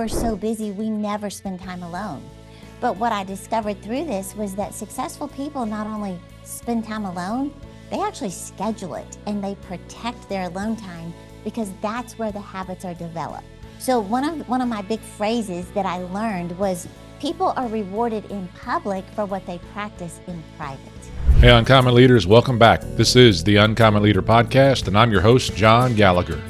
we're so busy, we never spend time alone. But what I discovered through this was that successful people not only spend time alone, they actually schedule it and they protect their alone time because that's where the habits are developed. So one of my big phrases that I learned was people are rewarded in public for what they practice in private. Hey, Uncommon Leaders, welcome back. This is the Uncommon Leader Podcast, and I'm your host, John Gallagher.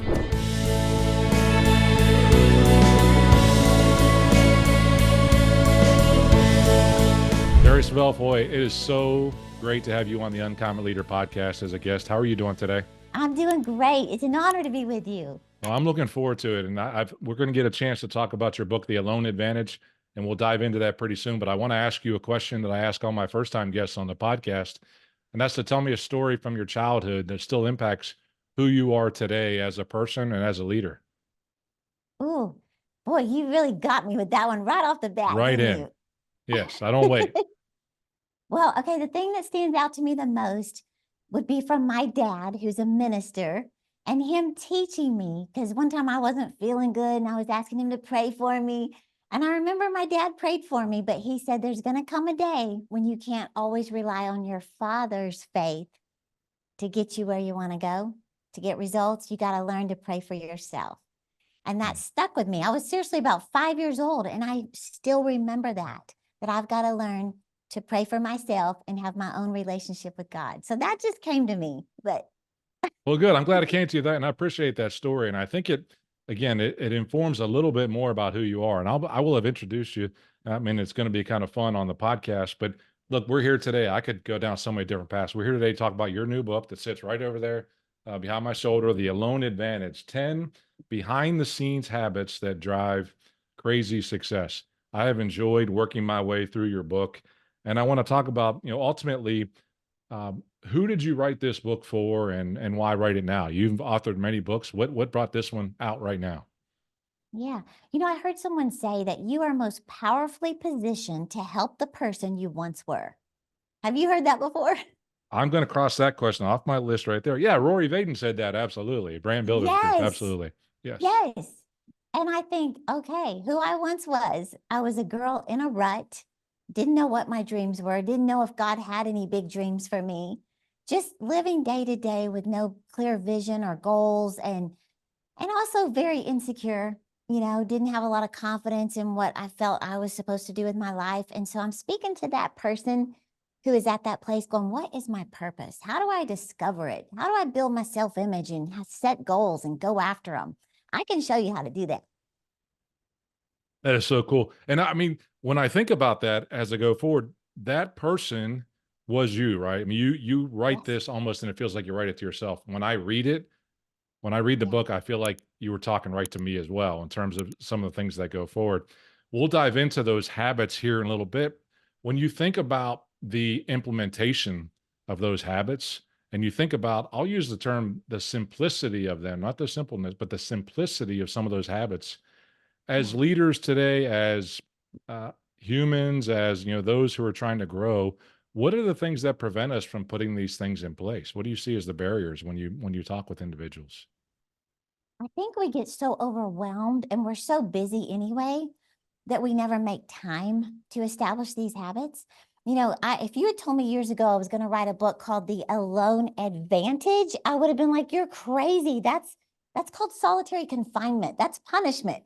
Terri Savelle Foy, it is so great to have you on the Uncommon Leader Podcast as a guest. How are you doing today? I'm doing great. It's an honor to be with you. Well, I'm looking forward to it, and we're going to get a chance to talk about your book, The Alone Advantage, and we'll dive into that pretty soon. But I want to ask you a question that I ask all my first-time guests on the podcast, and that's to tell me a story from your childhood that still impacts who you are today as a person and as a leader. Ooh, boy, you really got me with that one right off the bat. Right in. You? Yes, I don't wait. Well, okay, the thing that stands out to me the most would be from my dad, who's a minister, and him teaching me, because one time I wasn't feeling good and I was asking him to pray for me. And I remember my dad prayed for me, but he said, there's going to come a day when you can't always rely on your father's faith to get you where you want to go, to get results. You got to learn to pray for yourself. And that stuck with me. I was seriously about 5 years old, and I still remember that I've got to learn to pray for myself and have my own relationship with God. So that just came to me. But Well, good. I'm glad it came to you that, and I appreciate that story. And I think it informs a little bit more about who you are. And I will have introduced you. I mean, it's going to be kind of fun on the podcast. But look, we're here today. I could go down so many different paths. We're here today to talk about your new book that sits right over there behind my shoulder, The Alone Advantage: 10 Behind-the-Scenes Habits That Drive Crazy Success. I have enjoyed working my way through your book. And I want to talk about, ultimately, who did you write this book for, and why write it now? You've authored many books. What brought this one out right now? yeah, I heard someone say that you are most powerfully positioned to help the person you once were. Have you heard that before? I'm going to cross that question off my list right there. Yeah, Rory Vaden said that. Absolutely. Brand Builders Group. Yes. Absolutely. Yes. Yes. And I think, okay, who I once was, I was a girl in a rut, didn't know what my dreams were, didn't know if God had any big dreams for me, just living day to day with no clear vision or goals, and also very insecure, didn't have a lot of confidence in what I felt I was supposed to do with my life. And so I'm speaking to that person who is at that place going, what is my purpose? How do I discover it? How do I build my self-image and set goals and go after them? I can show you how to do that. That is so cool. And I mean, when I think about that as I go forward, that person was you, right? I mean, you write Yes. this almost, and it feels like you write it to yourself. When I read the Yeah. book, I feel like you were talking right to me as well in terms of some of the things that go forward. We'll dive into those habits here in a little bit. When you think about the implementation of those habits, and you think about, I'll use the term, the simplicity of them, not the simpleness, but the simplicity of some of those habits. As Yeah. leaders today, as humans, as those who are trying to grow, what are the things that prevent us from putting these things in place? What do you see as the barriers when you talk with individuals? I think we get so overwhelmed and we're so busy anyway that we never make time to establish these habits. If you had told me years ago I was going to write a book called The Alone Advantage, I would have been like, you're crazy. That's called solitary confinement. That's punishment.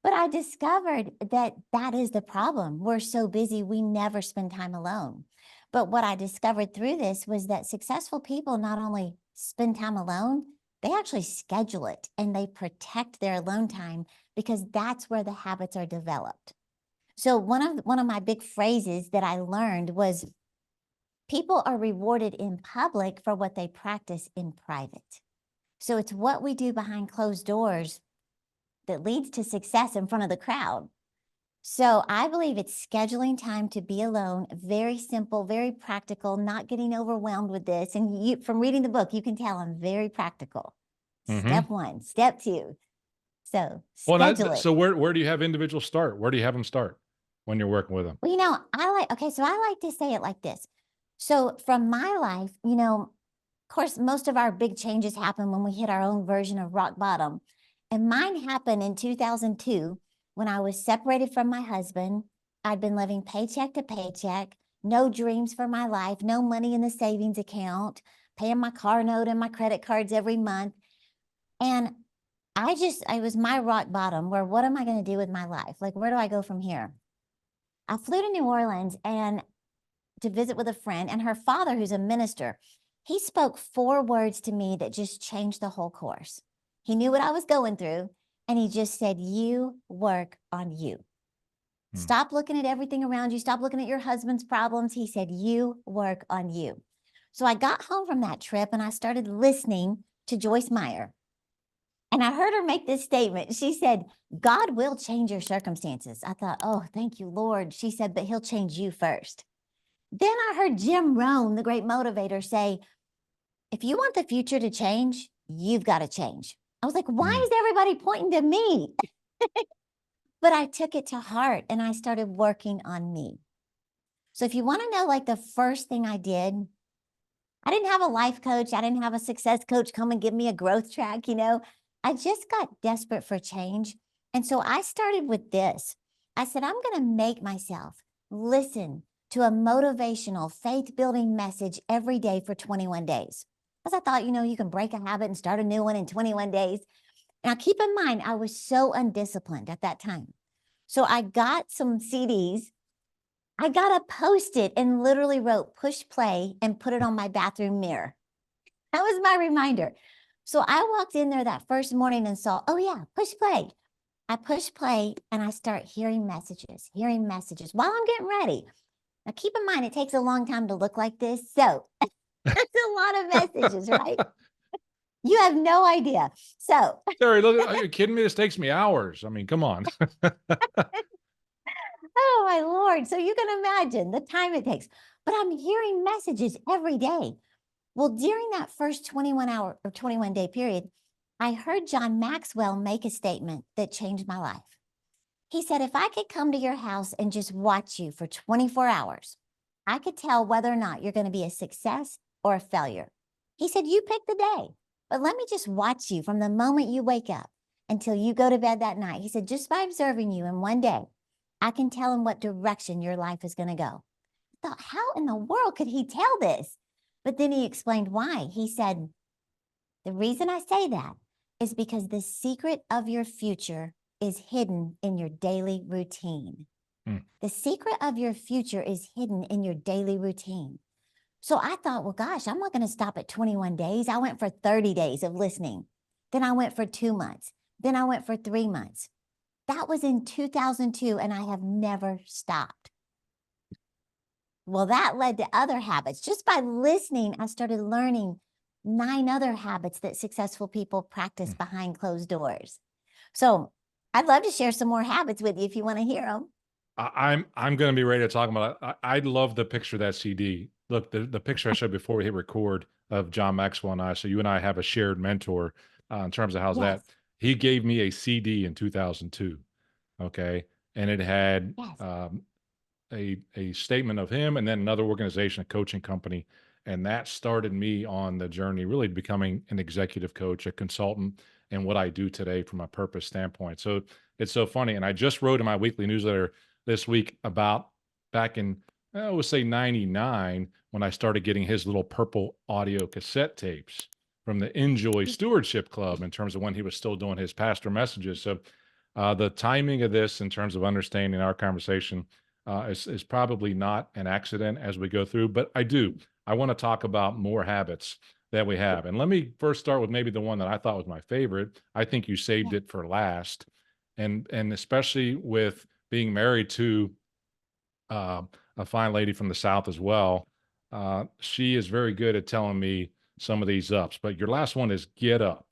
But I discovered that is the problem. We're so busy, we never spend time alone. But what I discovered through this was that successful people not only spend time alone, they actually schedule it and they protect their alone time because that's where the habits are developed. So one of my big phrases that I learned was people are rewarded in public for what they practice in private. So it's what we do behind closed doors that leads to success in front of the crowd. So I believe it's scheduling time to be alone, very simple, very practical, not getting overwhelmed with this. And from reading the book, you can tell I'm very practical. Mm-hmm. Step 1, step 2. So Well, schedule it. so where do you have individuals start? Where do you have them start when you're working with them? Well, I like to say it like this. So from my life, of course, most of our big changes happen when we hit our own version of rock bottom. And mine happened in 2002 when I was separated from my husband. I'd been living paycheck to paycheck, no dreams for my life, no money in the savings account, paying my car note and my credit cards every month. And I was my rock bottom where what am I going to do with my life? Like, where do I go from here? I flew to New Orleans and to visit with a friend, and her father, who's a minister, he spoke 4 words to me that just changed the whole course. He knew what I was going through, and he just said, you work on you. Stop looking at everything around you. Stop looking at your husband's problems. He said, you work on you. So I got home from that trip and I started listening to Joyce Meyer. And I heard her make this statement. She said, God will change your circumstances. I thought, oh, thank you, Lord. She said, but he'll change you first. Then I heard Jim Rohn, the great motivator, say, if you want the future to change, you've got to change. I was like, why is everybody pointing to me? But I took it to heart and I started working on me. So if you want to know, like the first thing I did, I didn't have a life coach. I didn't have a success coach come and give me a growth track. I just got desperate for change. And so I started with this. I said, I'm going to make myself listen to a motivational faith building message every day for 21 days. Because I thought, you can break a habit and start a new one in 21 days. Now, keep in mind, I was so undisciplined at that time. So I got some CDs. I got a Post-it and literally wrote push play and put it on my bathroom mirror. That was my reminder. So I walked in there that first morning and saw, oh yeah, push play. I push play and I start hearing messages while I'm getting ready. Now, keep in mind, it takes a long time to look like this. So that's a lot of messages, right? You have no idea. So, Terri, look, are you kidding me? This takes me hours. I mean, come on. oh my Lord. So you can imagine the time it takes. But I'm hearing messages every day. Well, during that first 21-hour or 21-day period, I heard John Maxwell make a statement that changed my life. He said, if I could come to your house and just watch you for 24 hours, I could tell whether or not you're going to be a success or a failure. He said, you pick the day, but let me just watch you from the moment you wake up until you go to bed that night. He said, just by observing you in one day, I can tell in what direction your life is going to go. I thought, how in the world could he tell this? But then he explained why. He said, the reason I say that is because the secret of your future is hidden in your daily routine. The secret of your future is hidden in your daily routine. So I thought, well, gosh, I'm not going to stop at 21 days. I went for 30 days of listening. Then I went for 2 months. Then I went for 3 months. That was in 2002, and I have never stopped. Well, that led to other habits. Just by listening, I started learning 9 other habits that successful people practice behind closed doors. So I'd love to share some more habits with you if you want to hear them. I'm going to be ready to talk about it. I love the picture of that CD. Look, the picture I showed before we hit record of John Maxwell and I. So you and I have a shared mentor in terms of how's that. He gave me a CD in 2002. Okay. And it had a statement of him and then another organization, a coaching company. And that started me on the journey, really becoming an executive coach, a consultant, and what I do today from a purpose standpoint. So it's so funny. And I just wrote in my weekly newsletter this week about back in, I would say 99, when I started getting his little purple audio cassette tapes from the Enjoy Stewardship Club in terms of when he was still doing his pastor messages. So the timing of this in terms of understanding our conversation is probably not an accident as we go through, but I want to talk about more habits that we have. And let me first start with maybe the one that I thought was my favorite. I think you saved it for last. And especially with being married to a fine lady from the South as well, she is very good at telling me some of these ups. But your last one is get up.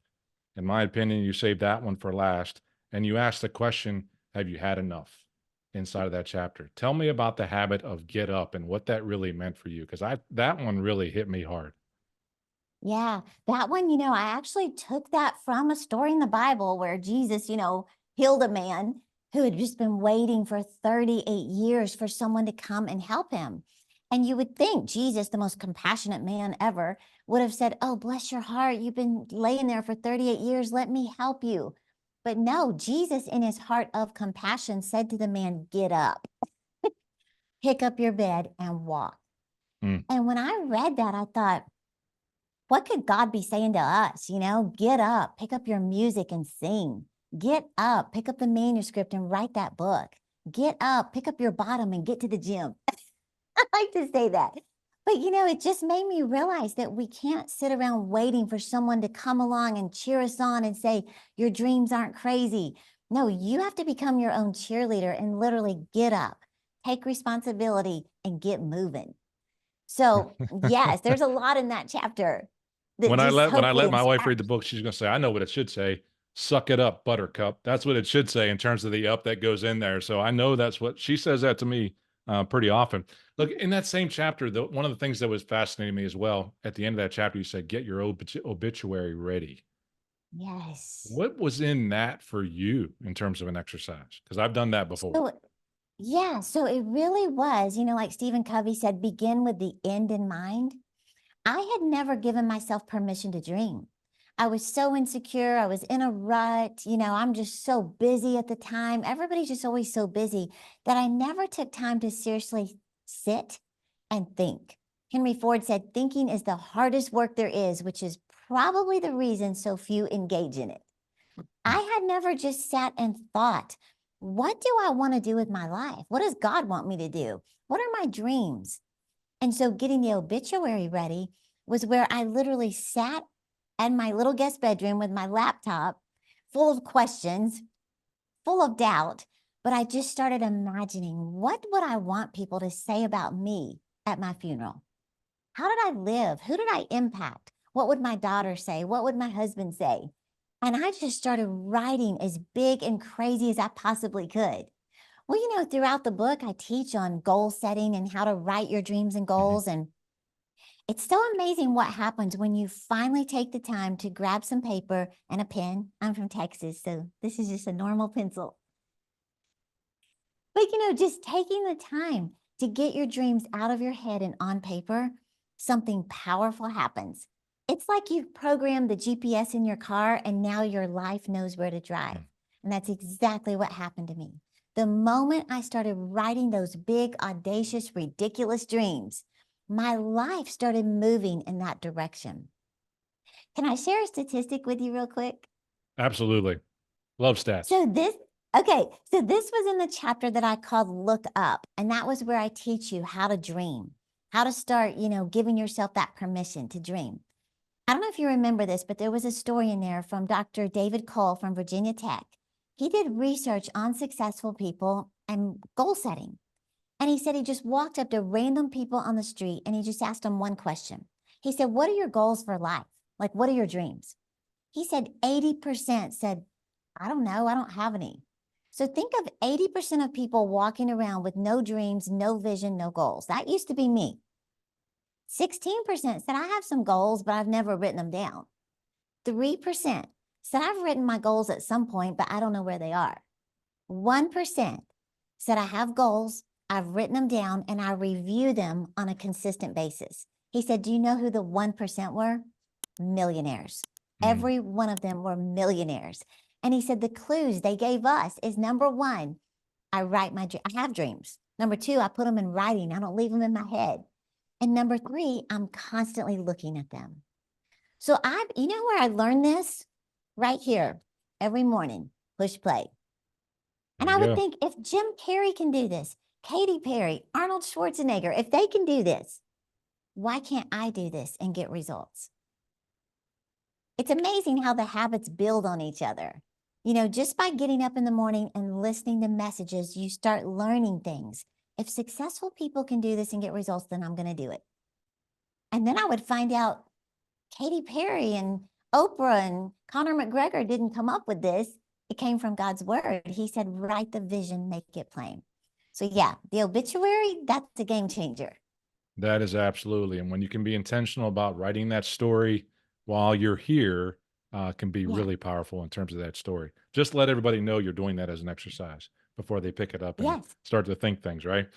In my opinion, you saved that one for last. And you asked the question, have you had enough? Inside of that chapter. Tell me about the habit of get up and what that really meant for you, because that one really hit me hard. Yeah, that one, I actually took that from a story in the Bible where Jesus, healed a man who had just been waiting for 38 years for someone to come and help him. And you would think Jesus, the most compassionate man ever, would have said, oh, bless your heart. You've been laying there for 38 years. Let me help you. But no, Jesus, in his heart of compassion, said to the man, get up, pick up your bed, and walk. Mm. And when I read that, I thought, what could God be saying to us? Get up, pick up your music and sing. Get up, pick up the manuscript and write that book. Get up, pick up your bottom and get to the gym. I like to say that. But it just made me realize that we can't sit around waiting for someone to come along and cheer us on and say, your dreams aren't crazy. No, you have to become your own cheerleader and literally get up, take responsibility, and get moving. So, yes, there's a lot in that chapter that just When I hopefully let my wife read the inspires. book, she's going to say, I know what it should say. Suck it up, buttercup. That's what it should say in terms of the up that goes in there. So I know that's what she says that to me pretty often. Look, in that same chapter, one of the things that was fascinating me as well, at the end of that chapter, you said, get your obituary ready. Yes. What was in that for you in terms of an exercise? Because I've done that before. So, yeah, so it really was, like Stephen Covey said, begin with the end in mind. I had never given myself permission to dream. I was so insecure. I was in a rut. I'm just so busy at the time. Everybody's just always so busy that I never took time to seriously sit and think. Henry Ford said, thinking is the hardest work there is, which is probably the reason so few engage in it. I had never just sat and thought, what do I want to do with my life? What does God want me to do? What are my dreams? And so getting the obituary ready was where I literally sat in my little guest bedroom with my laptop full of questions, full of doubt. But I just started imagining, what would I want people to say about me at my funeral? How did I live? Who did I impact? What would my daughter say? What would my husband say? And I just started writing as big and crazy as I possibly could. Well, throughout the book, I teach on goal setting and how to write your dreams and Mhm. goals. And it's so amazing what happens when you finally take the time to grab some paper and a pen. I'm from Texas, so this is just a normal pencil. But, just taking the time to get your dreams out of your head and on paper, something powerful happens. It's like you've programmed the GPS in your car and now your life knows where to drive. And that's exactly what happened to me. The moment I started writing those big, audacious, ridiculous dreams, my life started moving in that direction. Can I share a statistic with you real quick? Absolutely. Love stats. So this was in the chapter that I called Look Up. And that was where I teach you how to dream, how to start, giving yourself that permission to dream. I don't know if you remember this, but there was a story in there from Dr. David Cole from Virginia Tech. He did research on successful people and goal setting. And he said he just walked up to random people on the street and he just asked them one question. He said, what are your goals for life? Like, what are your dreams? He said 80% said, I don't know, I don't have any. So think of 80% of people walking around with no dreams, no vision, no goals. That used to be me. 16% said, I have some goals, but I've never written them down. 3% said, I've written my goals at some point, but I don't know where they are. 1% said, I have goals, I've written them down, and I review them on a consistent basis. He said, do you know who the 1% were? Millionaires. Mm. Every one of them were millionaires. And he said, the clues they gave us is number one, I have dreams. Number two, I put them in writing. I don't leave them in my head. And number three, I'm constantly looking at them. So where I learned this? Right here, every morning, push play. There And I you would go. think if Jim Carrey can do this, Katy Perry, Arnold Schwarzenegger, if they can do this, why can't I do this and get results? It's amazing how the habits build on each other. Just by getting up in the morning and listening to messages, you start learning things. If successful people can do this and get results, then I'm going to do it. And then I would find out Katy Perry and Oprah and Conor McGregor didn't come up with this. It came from God's word. He said, write the vision, make it plain. So yeah, the obituary, that's a game changer. That is absolutely. And when you can be intentional about writing that story while you're here, can be Yeah. really powerful in terms of that story. Just let everybody know you're doing that as an exercise before they pick it up and Yes, start to think things, right?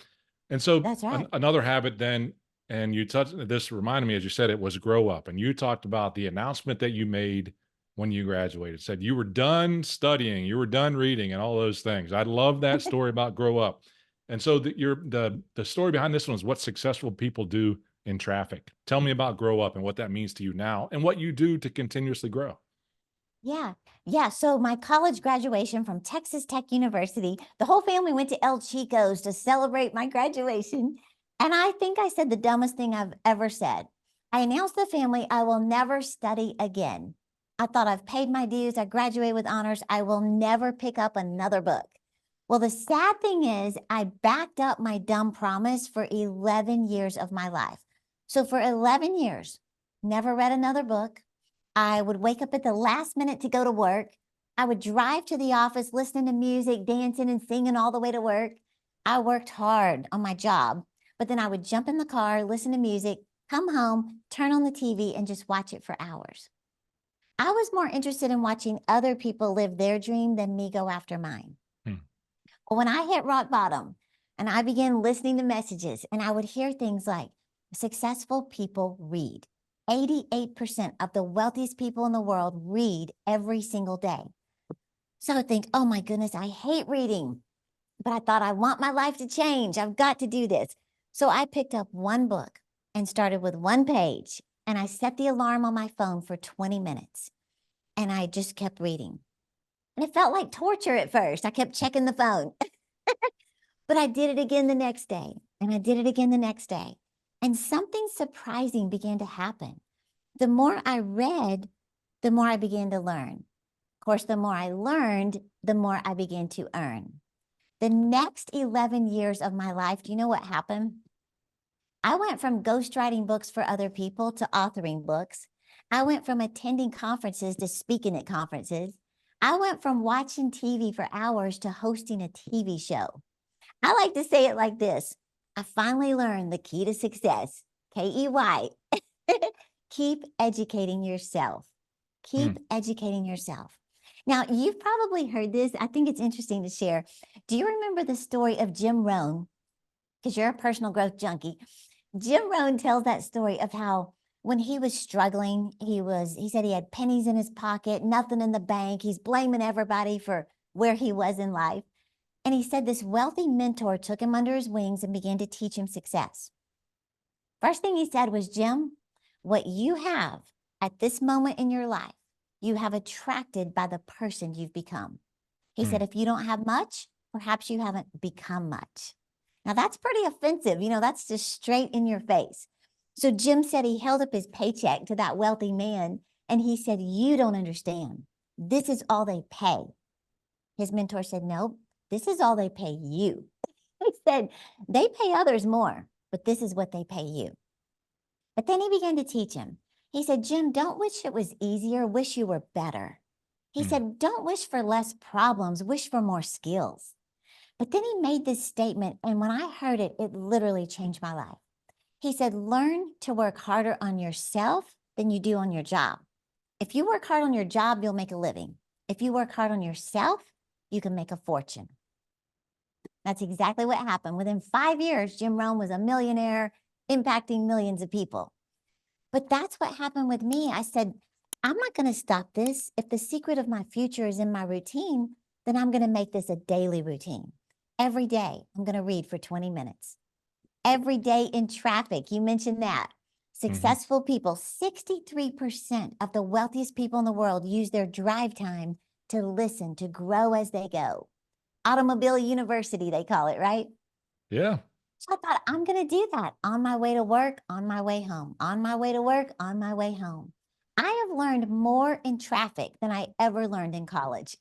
And so that's right. another habit then, and you touched this reminded me as you said it was grow up. And you talked about the announcement that you made when you graduated, said you were done studying, you were done reading and all those things. I love that story about grow up. And so the story behind this one is what successful people do in traffic. Tell me about grow up and what that means to you now and what you do to continuously grow. Yeah. Yeah. So my college graduation from Texas Tech University, the whole family went to El Chico's to celebrate my graduation. And I think I said the dumbest thing I've ever said. I announced to the family I will never study again. I thought I've paid my dues. I graduated with honors. I will never pick up another book. Well, the sad thing is, I backed up my dumb promise for 11 years of my life. So for 11 years, never read another book. I would wake up at the last minute to go to work. I would drive to the office, listening to music, dancing and singing all the way to work. I worked hard on my job, but then I would jump in the car, listen to music, come home, turn on the TV, and just watch it for hours. I was more interested in watching other people live their dream than me go after mine. Hmm. Well, when I hit rock bottom and I began listening to messages, and I would hear things like, successful people read. 88% of the wealthiest people in the world read every single day. So I would think, oh my goodness, I hate reading. But I thought, I want my life to change. I've got to do this. So I picked up one book and started with one page. And I set the alarm on my phone for 20 minutes. And I just kept reading. And it felt like torture at first. I kept checking the phone. But I did it again the next day. And I did it again the next day. And something surprising began to happen. The more I read, the more I began to learn. Of course, the more I learned, the more I began to earn. The next 11 years of my life, do you know what happened? I went from ghostwriting books for other people to authoring books. I went from attending conferences to speaking at conferences. I went from watching TV for hours to hosting a TV show. I like to say it like this. I finally learned the key to success, KEY. Keep educating yourself. Hmm. Keep educating yourself. Now, you've probably heard this. I think it's interesting to share. Do you remember the story of Jim Rohn? Because you're a personal growth junkie. Jim Rohn tells that story of how when he was struggling, he said he had pennies in his pocket, nothing in the bank. He's blaming everybody for where he was in life. And he said this wealthy mentor took him under his wings and began to teach him success. First thing he said was, Jim, what you have at this moment in your life, you have attracted by the person you've become. He Hmm. said, if you don't have much, perhaps you haven't become much. Now that's pretty offensive. That's just straight in your face. So Jim said he held up his paycheck to that wealthy man and he said, you don't understand. This is all they pay. His mentor said, nope, this is all they pay you. He said, they pay others more, but this is what they pay you. But then he began to teach him. He said, Jim, don't wish it was easier, wish you were better. He Hmm. said, don't wish for less problems, wish for more skills. But then he made this statement, and when I heard it, it literally changed my life. He said, learn to work harder on yourself than you do on your job. If you work hard on your job, you'll make a living. If you work hard on yourself, you can make a fortune. That's exactly what happened. Within 5 years, Jim Rohn was a millionaire, impacting millions of people. But that's what happened with me. I said, I'm not going to stop this. If the secret of my future is in my routine, then I'm going to make this a daily routine. Every day, I'm going to read for 20 minutes. Every day in traffic, you mentioned that. Hmm. Successful people, 63% of the wealthiest people in the world use their drive time to listen, to grow as they go. Automobile University, they call it, right? Yeah. So I thought, I'm going to do that on my way to work, on my way home, on my way to work, on my way home. I have learned more in traffic than I ever learned in college.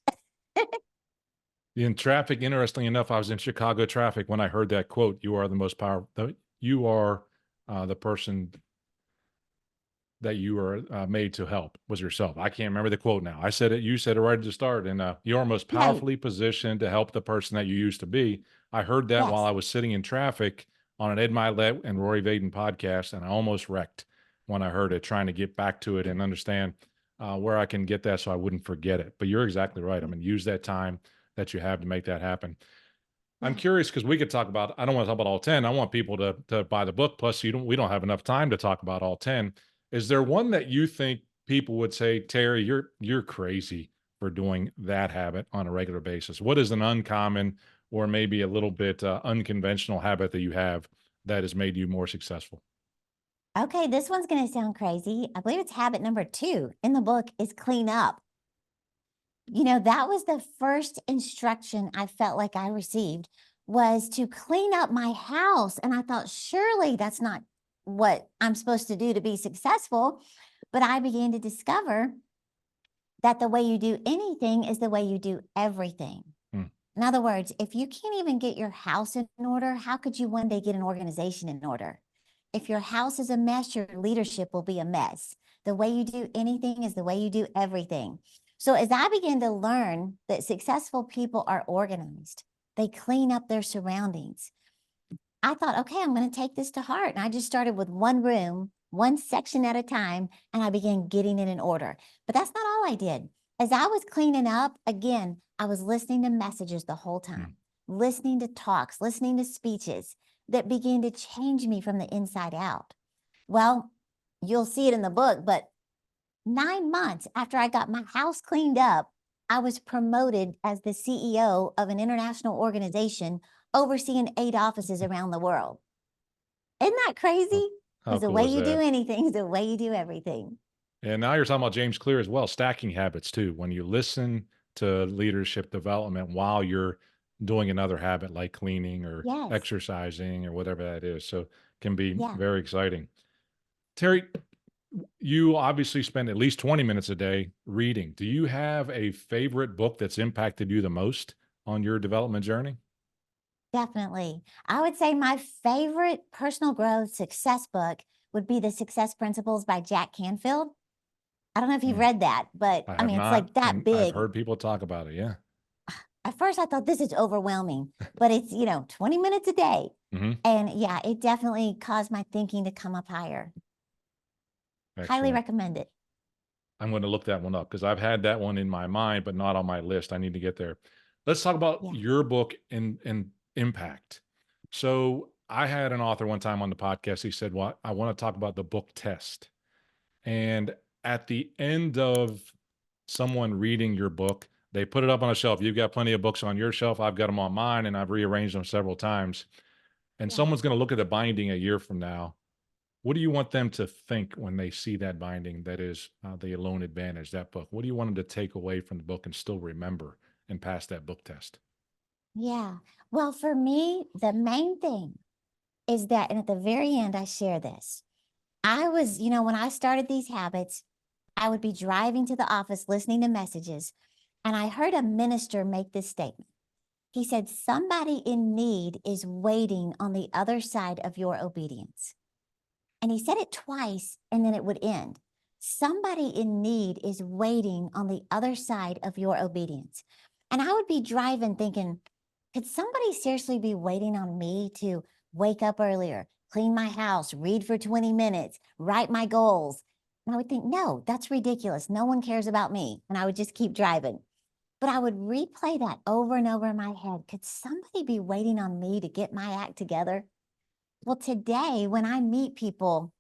In traffic, interestingly enough, I was in Chicago traffic when I heard that quote, you are the most powerful, you are the person that you are made to help was yourself. I can't remember the quote now. I said it, you said it right at the start, and you are most Right. powerfully positioned to help the person that you used to be. I heard that while Yes. I was sitting in traffic on an Ed Milet and Rory Vaden podcast, and I almost wrecked when I heard it, trying to get back to it and understand where I can get that so I wouldn't forget it. But you're exactly right. I mean, use that time that you have to make that happen. I'm Yeah. curious because we could talk about, I don't want to talk about all 10. I want people to buy the book. Plus we don't have enough time to talk about all 10. Is there one that you think people would say, Terry, you're crazy for doing that habit on a regular basis? What is an uncommon or maybe a little bit unconventional habit that you have that has made you more successful? Okay, this one's going to sound crazy. I believe it's habit number 2 in the book is clean up. That was the first instruction I felt like I received was to clean up my house. And I thought, surely that's not what I'm supposed to do to be successful. But I began to discover that the way you do anything is the way you do everything. Hmm. In other words, if you can't even get your house in order, how could you one day get an organization in order? If your house is a mess, your leadership will be a mess. The way you do anything is the way you do everything. So as I began to learn that successful people are organized, they clean up their surroundings. I thought, okay, I'm going to take this to heart. And I just started with one room, one section at a time, and I began getting it in order. But that's not all I did. As I was cleaning up, again, I was listening to messages the whole time, listening to talks, listening to speeches that began to change me from the inside out. Well, you'll see it in the book, but 9 months after I got my house cleaned up, I was promoted as the CEO of an international organization overseeing 8 offices around the world. Isn't that How crazy? how Because the cool way is you do that? anything is the way you do everything. And now you're talking about James Clear as well, stacking habits too. When you listen to leadership development while you're doing another habit like cleaning or Yes. exercising or whatever that is. So can be Yeah, very exciting. Terry, you obviously spend at least 20 minutes a day reading. Do you have a favorite book that's impacted you the most on your development journey? definitely. I would say my favorite personal growth success book would be The Success Principles by Jack Canfield. I don't know if you've Mm, read that, but I I have mean, it's not, like that and I've big. heard people talk about it. Yeah. At first, I thought this is overwhelming, but it's, 20 minutes a day. Hmm. And yeah, it definitely caused my thinking to come up higher. Highly Excellent. recommend it. I'm going to look that one up because I've had that one in my mind, but not on my list. I need to get there. Let's talk about Yeah. your book and impact. So I had an author one time on the podcast. He said, "Well, I want to talk about the book test." And at the end of someone reading your book, they put it up on a shelf. You've got plenty of books on your shelf. I've got them on mine, and I've rearranged them several times. And Yeah. someone's going to look at the binding a year from now. What do you want them to think when they see that binding that is The Alone Advantage, that book? What do you want them to take away from the book and still remember and pass that book test? Yeah. Well, for me, the main thing is that, and at the very end, I share this. I was, when I started these habits, I would be driving to the office listening to messages, and I heard a minister make this statement. He said, somebody in need is waiting on the other side of your obedience. And he said it twice, and then it would end. Somebody in need is waiting on the other side of your obedience. And I would be driving thinking, could somebody seriously be waiting on me to wake up earlier, clean my house, read for 20 minutes, write my goals? And I would think, no, that's ridiculous. No one cares about me. And I would just keep driving. But I would replay that over and over in my head. Could somebody be waiting on me to get my act together? Well, today, when I meet people,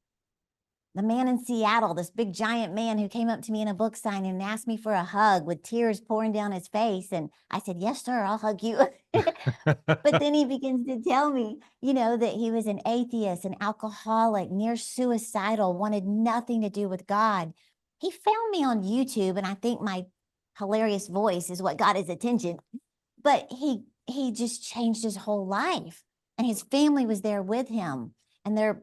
the man in Seattle, this big giant man who came up to me in a book signing and asked me for a hug with tears pouring down his face. And I said, yes, sir, I'll hug you. But then he begins to tell me, that he was an atheist, an alcoholic, near suicidal, wanted nothing to do with God. He found me on YouTube, and I think my hilarious voice is what got his attention. But he just changed his whole life, and his family was there with him, and they're,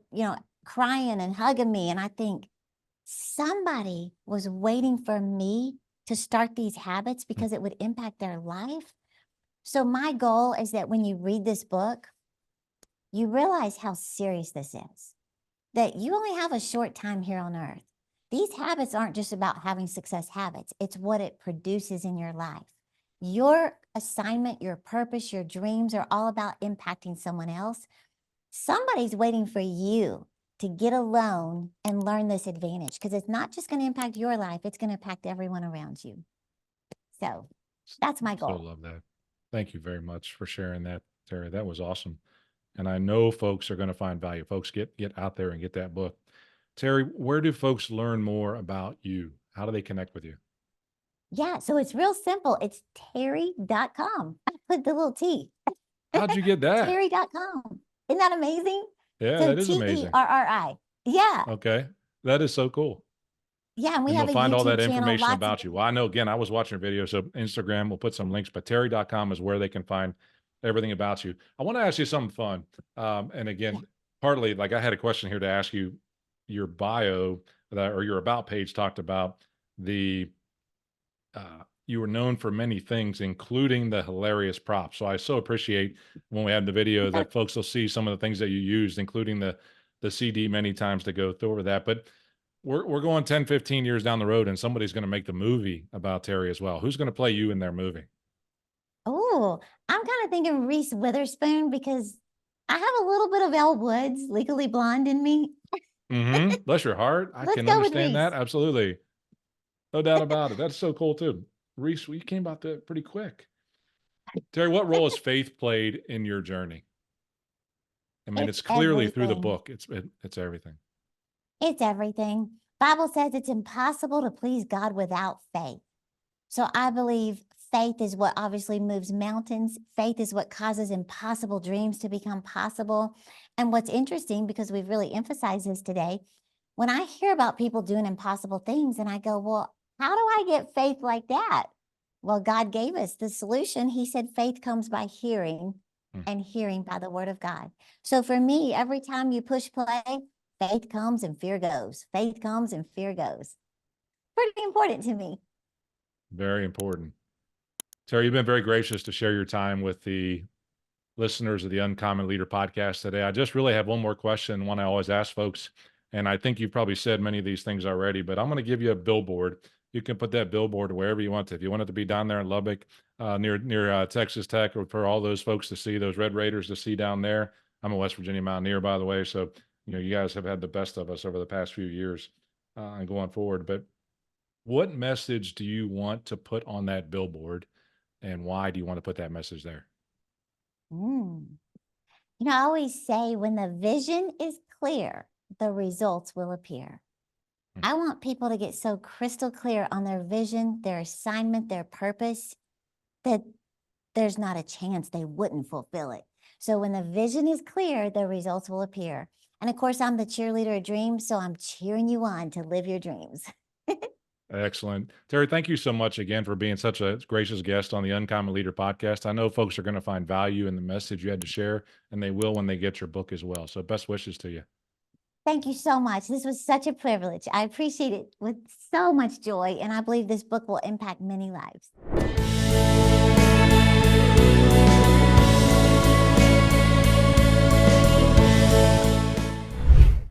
crying and hugging me. And I think somebody was waiting for me to start these habits because it would impact their life. So my goal is that when you read this book, you realize how serious this is, that you only have a short time here on earth. These habits aren't just about having success habits. It's what it produces in your life. Your assignment, your purpose, your dreams are all about impacting someone else. Somebody's waiting for you to get alone and learn this advantage, because it's not just going to impact your life, it's going to impact everyone around you. So that's my So goal. love that. Thank you very much for sharing that, Terry. That was awesome. And I know folks are going to find value. Folks, get out there and get that book. Terri, where do folks learn more about you? How do they connect with you? Yeah, so it's real simple. It's Terri.com. I put the little T. How'd you get that? Terri.com. Isn't that amazing? Yeah, So that is amazing. Terri. Yeah. Okay. That is so cool. Yeah. And we And they'll have a find all that YouTube channel, information lots of about you. Well, I know, again, I was watching a video, so Instagram will put some links, but Terri.com is where they can find everything about you. I want to ask you something fun. And yeah. again, partly like I had a question here to ask you. Your bio that, or your about page talked about the you were known for many things, including the hilarious props. So I so appreciate when we have the video that folks will see some of the things that you used, including the CD many times to go through over that. But we're going 10, 15 years down the road, and somebody's going to make the movie about Terri as well. Who's going to play you in their movie? Oh, I'm kind of thinking Reese Witherspoon because I have a little bit of Elle Woods, Legally Blonde in me. Mm-hmm. Bless your heart. I Let's can go with understand Reese. that. Absolutely. No doubt about it. That's so cool too. Reese, we came about that pretty quick. Terri, what role has faith played in your journey? I mean, It's it's clearly through the everything. book. It's everything. It's everything. Bible says it's impossible to please God without faith. So I believe faith is what obviously moves mountains. Faith is what causes impossible dreams to become possible. And what's interesting, because we've really emphasized this today, when I hear about people doing impossible things and I go, well, how do I get faith like that? Well, God gave us the solution. He said faith comes by hearing Mm. and hearing by the word of God. So for me, every time you push play, faith comes and fear goes. Faith comes and fear goes. Pretty important to me. Very important. Terri, you've been very gracious to share your time with the listeners of the Uncommon Leader podcast today. I just really have one more question, one I always ask folks. And I think you've probably said many of these things already, but I'm going to give you a billboard. You can put that billboard wherever you want to. If you want it to be down there in Lubbock, near Texas Tech, or for all those folks to see, those Red Raiders to see down there. I'm a West Virginia Mountaineer, by the way. So, you guys have had the best of us over the past few years and going forward. But what message do you want to put on that billboard, and why do you want to put that message there? Mm. I always say when the vision is clear, the results will appear. Hmm. I want people to get so crystal clear on their vision, their assignment, their purpose, that there's not a chance they wouldn't fulfill it. So when the vision is clear, the results will appear. And of course, I'm the cheerleader of dreams, so I'm cheering you on to live your dreams. Excellent. Terri, thank you so much again for being such a gracious guest on the Uncommon Leader podcast. I know folks are going to find value in the message you had to share, and they will when they get your book as well. So best wishes to you. Thank you so much. This was such a privilege. I appreciate it with so much joy, and I believe this book will impact many lives.